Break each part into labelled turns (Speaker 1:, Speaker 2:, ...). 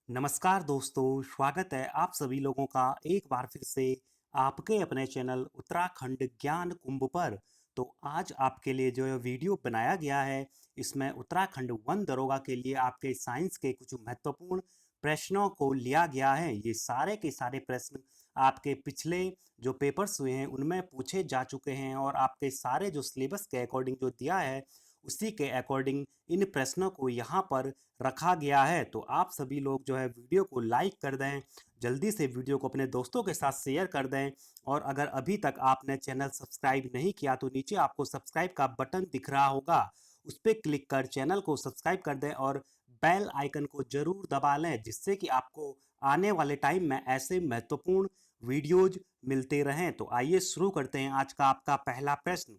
Speaker 1: नमस्कार दोस्तों, स्वागत है आप सभी लोगों का एक बार फिर से आपके अपने चैनल उत्तराखंड ज्ञान कुंभ पर। तो आज आपके लिए जो ये वीडियो बनाया गया है, इसमें उत्तराखंड वन दरोगा के लिए आपके साइंस के कुछ महत्वपूर्ण प्रश्नों को लिया गया है। ये सारे के सारे प्रश्न आपके पिछले जो पेपर्स हुए हैं उनमें पूछे जा चुके हैं और आपके सारे जो सिलेबस के अकॉर्डिंग जो दिया है उसी के अकॉर्डिंग इन प्रश्नों को यहाँ पर रखा गया है। तो आप सभी लोग जो है वीडियो को लाइक कर दें, जल्दी से वीडियो को अपने दोस्तों के साथ शेयर कर दें। और अगर अभी तक आपने चैनल सब्सक्राइब नहीं किया तो नीचे आपको सब्सक्राइब का बटन दिख रहा होगा, उस पर क्लिक कर चैनल को सब्सक्राइब कर दें और बेल आइकन को जरूर दबा लें, जिससे कि आपको आने वाले टाइम में ऐसे महत्वपूर्ण वीडियोज मिलते रहें। तो आइए शुरू करते हैं आज का आपका पहला प्रश्न।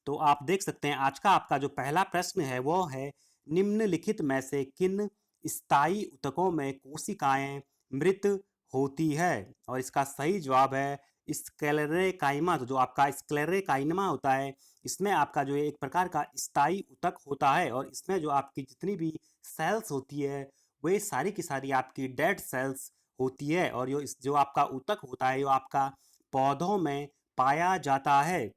Speaker 1: तो आप देख सकते हैं आज का आपका जो पहला प्रश्न है वो है, निम्नलिखित में से किन स्थायी ऊतकों में कोशिकाएं मृत होती है। और इसका सही जवाब है स्क्लेरेकाइमा। तो जो आपका स्क्लेरेकाइमा होता है, इसमें आपका जो एक प्रकार का स्थायी ऊतक होता है और इसमें जो आपकी जितनी भी सेल्स होती है वे सारी की सारी आपकी डेड सेल्स होती है। और जो आपका ऊतक होता है वो आपका पौधों में पाया जाता है।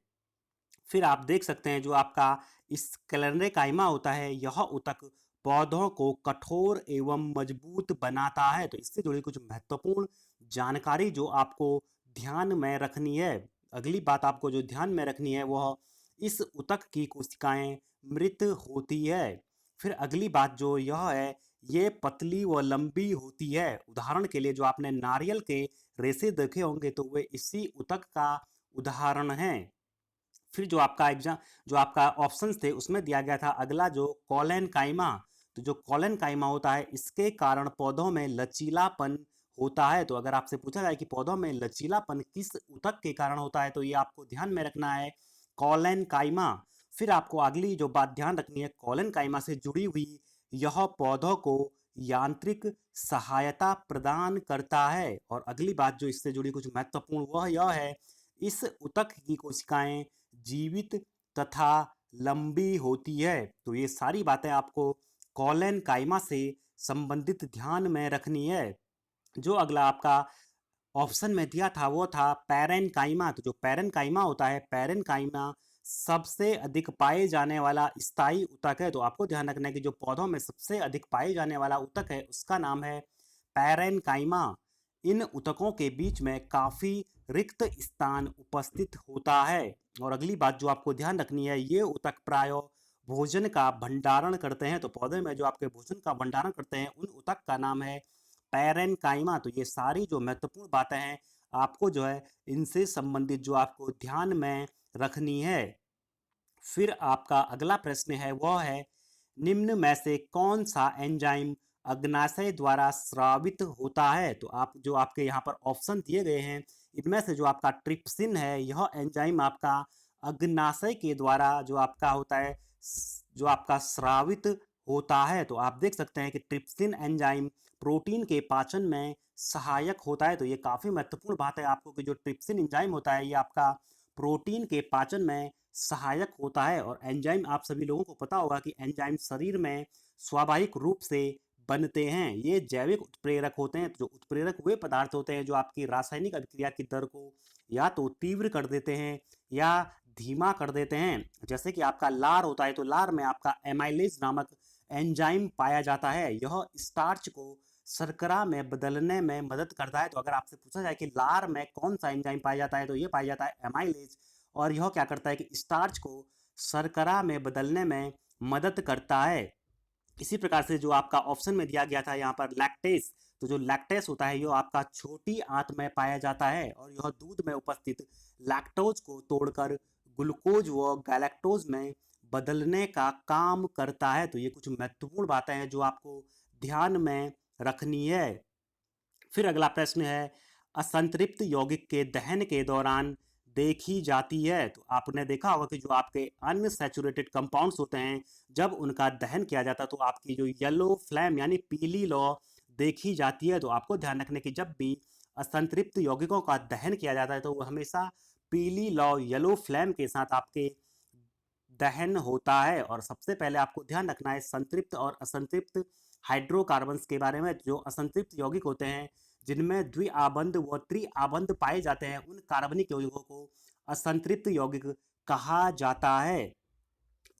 Speaker 1: फिर आप देख सकते हैं जो आपका स्क्लेरेकाइमा होता है, यह ऊतक पौधों को कठोर एवं मजबूत बनाता है। तो इससे जुड़ी कुछ महत्वपूर्ण जानकारी जो आपको ध्यान में रखनी है। अगली बात आपको जो ध्यान में रखनी है वह इस ऊतक की कोशिकाएं मृत होती है। फिर अगली बात जो यह है, ये पतली व लंबी होती है। उदाहरण के लिए जो आपने नारियल के रेशे देखे होंगे तो वे इसी ऊतक का उदाहरण हैं। फिर जो आपका ऑप्शंस थे उसमें दिया गया था अगला जो कॉलन काइमा। तो जो कॉलन काइमा होता है इसके कारण पौधों में लचीलापन होता है। तो अगर आपसे पूछा जाए कि पौधों में लचीलापन किस ऊतक के कारण होता है तो ये आपको ध्यान में रखना है कॉलन काइमा। फिर आपको अगली जो बात ध्यान रखनी है, कॉलन काइमा से जुड़ी हुई यह पौधों को यांत्रिक सहायता प्रदान करता है। और अगली बात जो इससे जुड़ी कुछ महत्वपूर्ण वह यह है, इस ऊतक की कोशिकाएं जीवित तथा लंबी होती है। तो ये सारी बातें आपको कॉलन काइमा से संबंधित ध्यान में रखनी है। जो अगला आपका ऑप्शन में दिया था वो था पैरेनकाइमा। तो जो पैरेनकाइमा होता है, पैरेनकाइमा सबसे अधिक पाए जाने वाला स्थायी ऊतक है। तो आपको ध्यान रखना है कि जो पौधों में सबसे अधिक पाए जाने वाला ऊतक है उसका नाम है पैरेनकाइमा। इन ऊतकों के बीच में काफी रिक्त स्थान उपस्थित होता है। और अगली बात जो आपको ध्यान रखनी है, ये ऊतक प्राय भोजन का भंडारण करते हैं। तो पौधे में जो आपके भोजन का भंडारण करते हैं उन ऊतक का नाम है पैरेनकाइमा। तो ये सारी जो महत्वपूर्ण बातें हैं आपको जो है इनसे संबंधित जो आपको ध्यान में रखनी है। फिर आपका अगला प्रश्न है वह है, निम्न में से कौन सा एंजाइम अग्नाशय द्वारा स्रावित होता है। तो आप जो आपके यहाँ पर ऑप्शन दिए गए हैं इनमें से जो आपका ट्रिप्सिन है, यह एंजाइम आपका अग्नाशय के द्वारा जो आपका होता है जो आपका स्रावित होता है। तो आप देख सकते हैं कि ट्रिप्सिन एंजाइम प्रोटीन के पाचन में सहायक होता है। तो ये काफी महत्वपूर्ण बात है आपको कि जो ट्रिप्सिन एंजाइम होता है ये आपका प्रोटीन के पाचन में सहायक होता है। और एंजाइम आप सभी लोगों को पता होगा कि एंजाइम शरीर में स्वाभाविक रूप से बनते हैं। ये जैविक उत्प्रेरक होते हैं। जो उत्प्रेरक वे पदार्थ होते हैं जो आपकी रासायनिक अभिक्रिया की दर को या तो तीव्र कर देते हैं या धीमा कर देते हैं। जैसे कि आपका लार होता है, तो लार में आपका एमाइलेज नामक एंजाइम पाया जाता है। यह स्टार्च को शर्करा में बदलने में मदद करता है। तो अगर आपसे पूछा जाए कि लार में कौन सा एंजाइम पाया जाता है तो ये पाया जाता है एमाइलेज। और यह क्या करता है कि स्टार्च को शर्करा में बदलने में मदद करता है। इसी प्रकार से जो आपका ऑप्शन में दिया गया था यहाँ पर लैक्टेस। तो जो लैक्टेस होता है यह आपका छोटी आंत में पाया जाता है और यह दूध में उपस्थित लैक्टोज को तोड़कर ग्लूकोज व गैलेक्टोज में बदलने का काम करता है। तो ये कुछ महत्वपूर्ण बातें हैं जो आपको ध्यान में रखनी है। फिर अगला प्रश्न है, असंतृप्त यौगिक के दहन के दौरान देखी जाती है। तो आपने देखा होगा कि जो आपके अनसैचुरेटेड कंपाउंड्स होते हैं जब उनका दहन किया जाता है तो आपकी जो येलो फ्लेम यानी पीली लौ देखी जाती है। तो आपको ध्यान रखने की जब भी असंतृप्त यौगिकों का दहन किया जाता है तो वो हमेशा पीली लौ येलो फ्लेम के साथ आपके दहन होता है। और सबसे पहले आपको ध्यान रखना है संतृप्त और असंतृप्त हाइड्रोकार्बन्स के बारे में, जो असंतृप्त यौगिक होते हैं जिनमें द्विआबंध व त्रिआबंध पाए जाते हैं, उन कार्बनिक यौगिकों को असंतृप्त यौगिक कहा जाता है।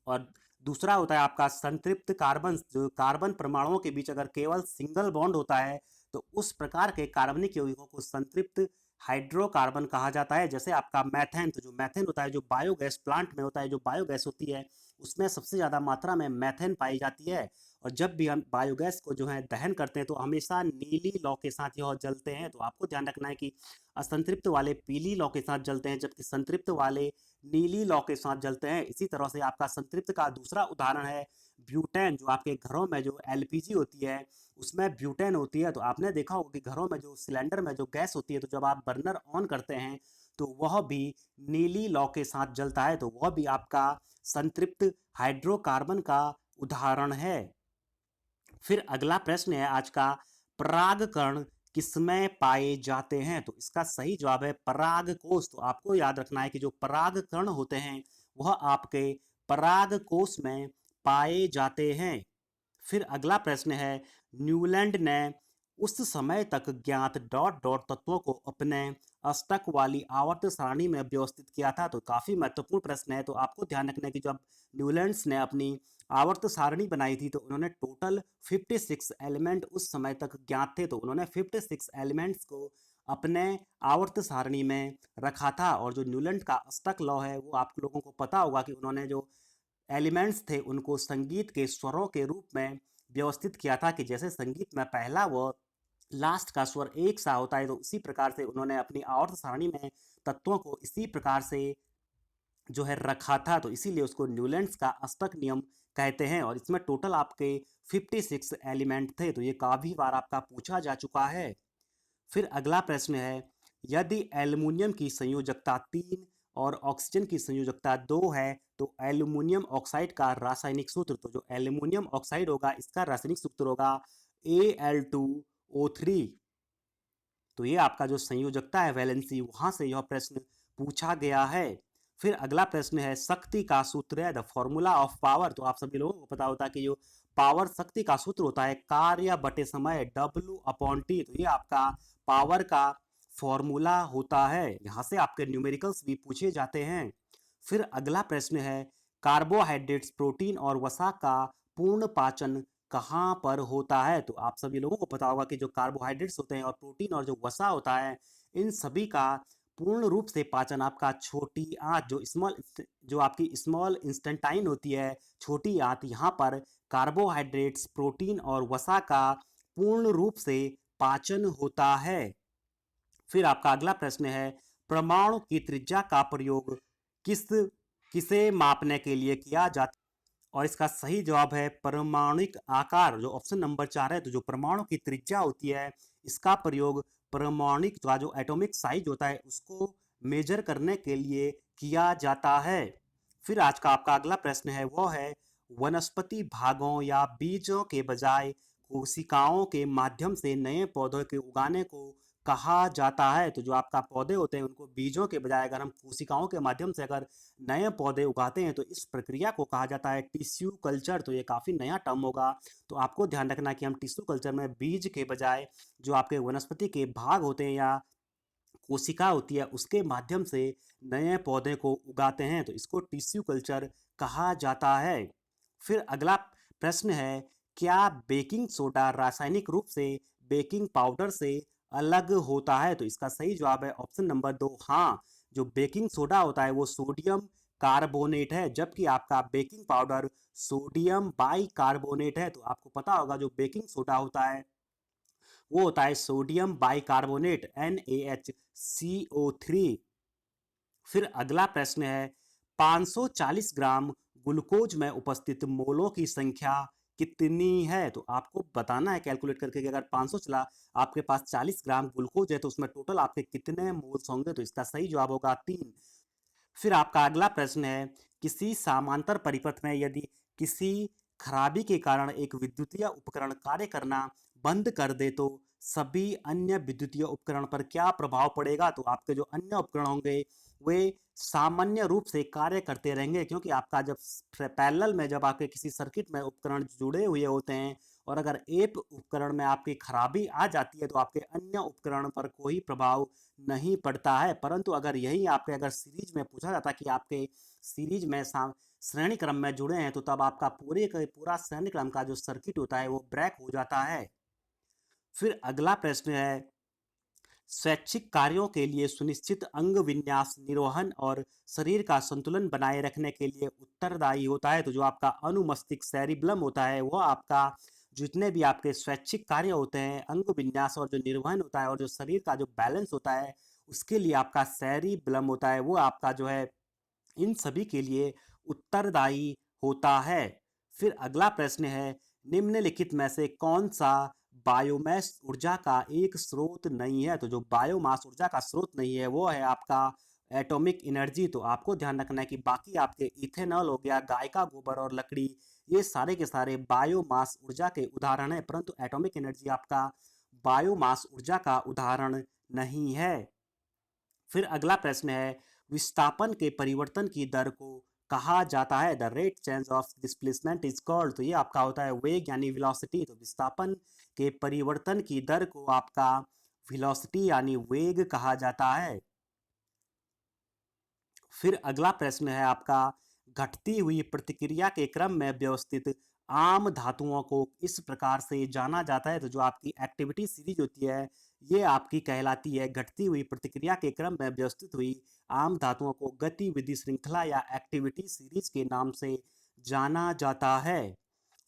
Speaker 1: और दूसरा होता है आपका संतृप्त कार्बन, जो कार्बन परमाणुओं के बीच अगर केवल सिंगल बॉन्ड होता है तो उस प्रकार के कार्बनिक यौगिकों को संतृप्त हाइड्रोकार्बन कहा जाता है। जैसे आपका मैथेन, तो जो मैथेन होता है, जो बायोगैस प्लांट में होता है, जो बायोगैस होती है उसमें सबसे ज़्यादा मात्रा में मैथेन पाई जाती है। और जब भी हम बायोगैस को जो है दहन करते हैं तो हमेशा नीली लौ के साथ यह जलते हैं। तो आपको ध्यान रखना है कि असंतृप्त वाले पीली लौ के साथ जलते हैं, जबकि संतृप्त वाले नीली लौ के साथ जलते हैं। इसी तरह से आपका संतृप्त का दूसरा उदाहरण है ब्यूटेन, जो आपके घरों में जो एलपीजी होती है उसमें ब्यूटेन होती है। तो आपने देखा होगा कि घरों में जो सिलेंडर में जो गैस होती है, तो जब आप बर्नर ऑन करते हैं तो वह भी नीली लौ के साथ जलता है, तो वह भी आपका संतृप्त हाइड्रोकार्बन का उदाहरण है। फिर अगला प्रश्न है आज का, परागकण किसमें पाए जाते हैं? तो इसका सही जवाब है परागकोश। तो आपको याद रखना है कि जो परागकण होते हैं वह आपके परागकोश में पाए जाते हैं। फिर अगला प्रश्न है, न्यूलैंड ने उस समय तक ज्ञात डॉट डॉट तत्वों को अपने अष्टक वाली आवर्त सारणी में व्यवस्थित किया था। तो काफी महत्वपूर्ण प्रश्न है। तो आपको ध्यान रखना है कि जब न्यूलैंड्स ने अपनी आवर्त सारणी बनाई थी तो उन्होंने टोटल 56 एलिमेंट उस समय तक ज्ञात थे। तो उन्होंने 56 एलिमेंट्स को अपने आवर्त सारणी में रखा था। और जो न्यूलैंड का अष्टक लॉ है वो आप लोगों को पता होगा कि उन्होंने जो एलिमेंट्स थे उनको संगीत के स्वरों के रूप में व्यवस्थित किया था, कि जैसे संगीत में पहला व लास्ट का स्वर एक सा होता है, तो उसी प्रकार से उन्होंने अपनी आवर्त सारणी में तत्वों को इसी प्रकार से जो है रखा था। तो इसीलिए उसको न्यूलैंड्स का अष्टक नियम कहते हैं। और इसमें टोटल आपके 56 एलिमेंट थे। तो ये काफी बार आपका पूछा जा चुका है। फिर अगला प्रश्न है, यदि एल्युमिनियम की संयोजकता 3 और ऑक्सीजन की संयोजकता 2 है तो एल्युमिनियम ऑक्साइड का रासायनिक सूत्र, तो जो एल्युमिनियम ऑक्साइड होगा इसका रासायनिक सूत्र होगा Al2O3। तो ये आपका जो संयोजकता है वैलेंसी, वहां से यह प्रश्न पूछा गया है। फिर अगला प्रश्न है, शक्ति का सूत्र है द फॉर्मूला ऑफ पावर। तो आप सभी लोगों को पता होता है कि जो पावर शक्ति का सूत्र होता है कार्य बटे समय W/T। तो ये आपका पावर का फॉर्मूला होता है। यहाँ से आपके न्यूमेरिकल्स भी पूछे जाते हैं। फिर अगला प्रश्न है, कार्बोहाइड्रेट्स, प्रोटीन और वसा का पूर्ण पाचन कहाँ पर होता है? तो आप सभी लोगों को पता होगा कि जो कार्बोहाइड्रेट्स होते हैं और प्रोटीन और जो वसा होता है, इन सभी का पूर्ण रूप से पाचन आपका छोटी आंत, जो आपकी स्मॉल इंस्टेंटाइन होती है, छोटी आंत, यहाँ पर कार्बोहाइड्रेट्स, प्रोटीन और वसा का पूर्ण रूप से पाचन होता है। फिर आपका अगला प्रश्न है, परमाणु की त्रिज्या का प्रयोग किस किसे मापने के लिए किया जाता है? और इसका सही जवाब है परमाणुक आकार, जो ऑप्शन नंबर 4 है। तो जो परमाणु की त्रिज्या होती है इसका प्रयोग परमाणुक का जो एटॉमिक साइज होता है उसको मेजर करने के लिए किया जाता है। फिर आज का आपका अगला प्रश्न है वो है, वनस्पति भागों या बीजों के बजाय कोशिकाओं के माध्यम से नए पौधों के उगाने को कहा जाता है? तो जो आपका पौधे होते हैं उनको बीजों के बजाय अगर हम कोशिकाओं के माध्यम से अगर नए पौधे उगाते हैं तो इस प्रक्रिया को कहा जाता है टिश्यू कल्चर। तो ये काफ़ी नया टर्म होगा। तो आपको ध्यान रखना है कि हम टिश्यू कल्चर में बीज के बजाय जो आपके वनस्पति के भाग होते हैं या कोशिका होती है उसके माध्यम से नए पौधे को उगाते हैं, तो इसको टिश्यू कल्चर कहा जाता है। फिर अगला प्रश्न है, क्या बेकिंग सोडा रासायनिक रूप से बेकिंग पाउडर से अलग होता है? तो इसका सही जवाब है ऑप्शन नंबर 2, हाँ। जो बेकिंग सोडा होता है वो सोडियम कार्बोनेट है, जबकि आपका baking powder sodium by carbonate है। तो आपको पता होगा जो बेकिंग सोडा होता है वो होता है सोडियम बाइकार्बोनेट NaHCO3। फिर अगला प्रश्न है, 540 ग्राम ग्लूकोज में उपस्थित मोलों की संख्या कितनी है? तो आपको बताना है कैलकुलेट करके कि अगर 500 चला आपके पास 40 ग्राम ग्लूकोज है तो उसमें टोटल आपके कितने मोल्स होंगे? तो इसका सही जवाब होगा 3। फिर आपका अगला प्रश्न है, किसी समांतर परिपथ में यदि किसी खराबी के कारण एक विद्युतीय उपकरण कार्य करना बंद कर दे तो सभी अन्य विद्युतीय उपकरण पर क्या प्रभाव पड़ेगा? तो आपके जो अन्य उपकरण होंगे वे सामान्य रूप से कार्य करते रहेंगे, क्योंकि आपका जब पैरेलल में जब आपके किसी सर्किट में उपकरण जुड़े हुए होते हैं और अगर एक उपकरण में आपकी खराबी आ जाती है तो आपके अन्य उपकरण पर कोई प्रभाव नहीं पड़ता है। परंतु अगर यही आपके अगर सीरीज में पूछा जाता कि आपके सीरीज में श्रेणी क्रम में जुड़े हैं, तो तब आपका पूरे का पूरा श्रेणी क्रम का जो सर्किट होता है वो ब्रेक हो जाता है। फिर अगला प्रश्न है, स्वैच्छिक कार्यों के लिए सुनिश्चित अंग विन्यास निर्वहन और शरीर का संतुलन बनाए रखने के लिए उत्तरदायी होता है। तो जो आपका अनुमस्तिष्क सेरिब्लम होता है वो आपका जितने भी आपके स्वैच्छिक कार्य होते हैं, अंग विन्यास और जो निर्वहन होता है और जो शरीर का जो बैलेंस होता है, उसके लिए आपका सेरिब्लम होता है, वो आपका जो है इन सभी के लिए उत्तरदायी होता है। फिर अगला प्रश्न है, निम्नलिखित में से कौन सा बायोमास ऊर्जा का एक स्रोत नहीं है? तो जो बायोमास ऊर्जा का स्रोत नहीं है वो है आपका एटॉमिक एनर्जी। तो आपको ध्यान रखना है कि बाकी आपके इथेनॉल हो गया, गाय का गोबर और लकड़ी, ये सारे के सारे बायोमास ऊर्जा के उदाहरण हैं, परंतु एटॉमिक एनर्जी आपका बायोमास ऊर्जा का उदाहरण नहीं है। फिर अगला प्रश्न है, विस्थापन के परिवर्तन की दर को कहा जाता है? The rate change of displacement is called. तो ये आपका होता है वेग यानी वेलोसिटी। तो विस्थापन के परिवर्तन की दर को आपका वेलोसिटी यानी वेग कहा जाता है। फिर अगला प्रश्न है आपका, घटती हुई प्रतिक्रिया के क्रम में व्यवस्थित आम धातुओं को इस प्रकार से जाना जाता है। तो जो आपकी एक्टिविटी सीरीज होती है ये आपकी कहलाती है घटती हुई प्रतिक्रिया के क्रम में व्यवस्थित हुई आम धातुओं को गतिविधि श्रृंखला या एक्टिविटी सीरीज के नाम से जाना जाता है।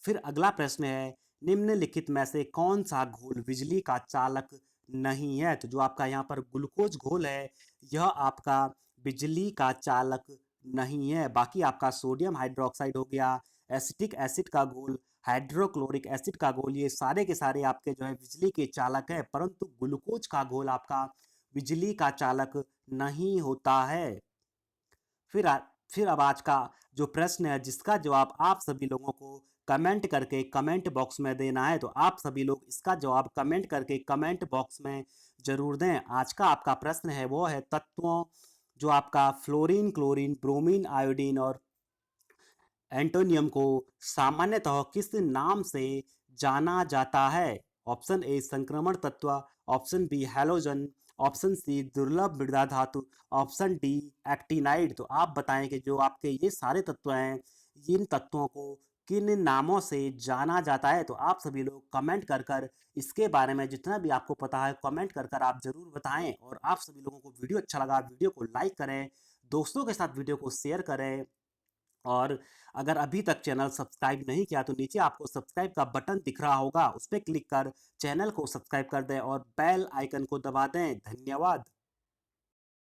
Speaker 1: फिर अगला प्रश्न है, निम्नलिखित में से कौन सा घोल बिजली का चालक नहीं है? तो जो आपका यहाँ पर ग्लूकोज घोल है यह आपका बिजली का चालक नहीं है। बाकी आपका सोडियम हाइड्रोक्साइड हो गया, एसिटिक एसिड का घोल, हाइड्रोक्लोरिक एसिड का घोल, ये सारे के सारे आपके जो है बिजली के चालक है, परंतु ग्लूकोज का घोल आपका बिजली का चालक नहीं होता है। फिर फिर अब आज का जो प्रश्न है जिसका जवाब आप सभी लोगों को कमेंट करके कमेंट बॉक्स में देना है, तो आप सभी लोग इसका जवाब कमेंट करके कमेंट बॉक्स में जरूर दें। आज का आपका प्रश्न है वो है, तत्वों जो आपका फ्लोरीन, क्लोरीन, ब्रोमीन, आयोडीन और एंटोनियम को सामान्यतः किस नाम से जाना जाता है? ऑप्शन ए संक्रमण तत्व, option B halogen, option C दुर्लभ मृदा धातु, ऑप्शन डी एक्टिनाइड। तो आप बताएं कि जो आपके ये सारे तत्व हैं, इन तत्वों को किन नामों से जाना जाता है? तो आप सभी लोग कमेंट कर कर इसके बारे में जितना भी आपको पता है कमेंट कर कर आप जरूर बताएं। और आप सभी लोगों को वीडियो अच्छा लगा वीडियो को लाइक करें, दोस्तों के साथ वीडियो को शेयर करें, और अगर अभी तक चैनल सब्सक्राइब नहीं किया तो नीचे आपको सब्सक्राइब का बटन दिख रहा होगा, उस पर क्लिक कर चैनल को सब्सक्राइब कर दें और बेल आइकन को दबा दें। धन्यवाद।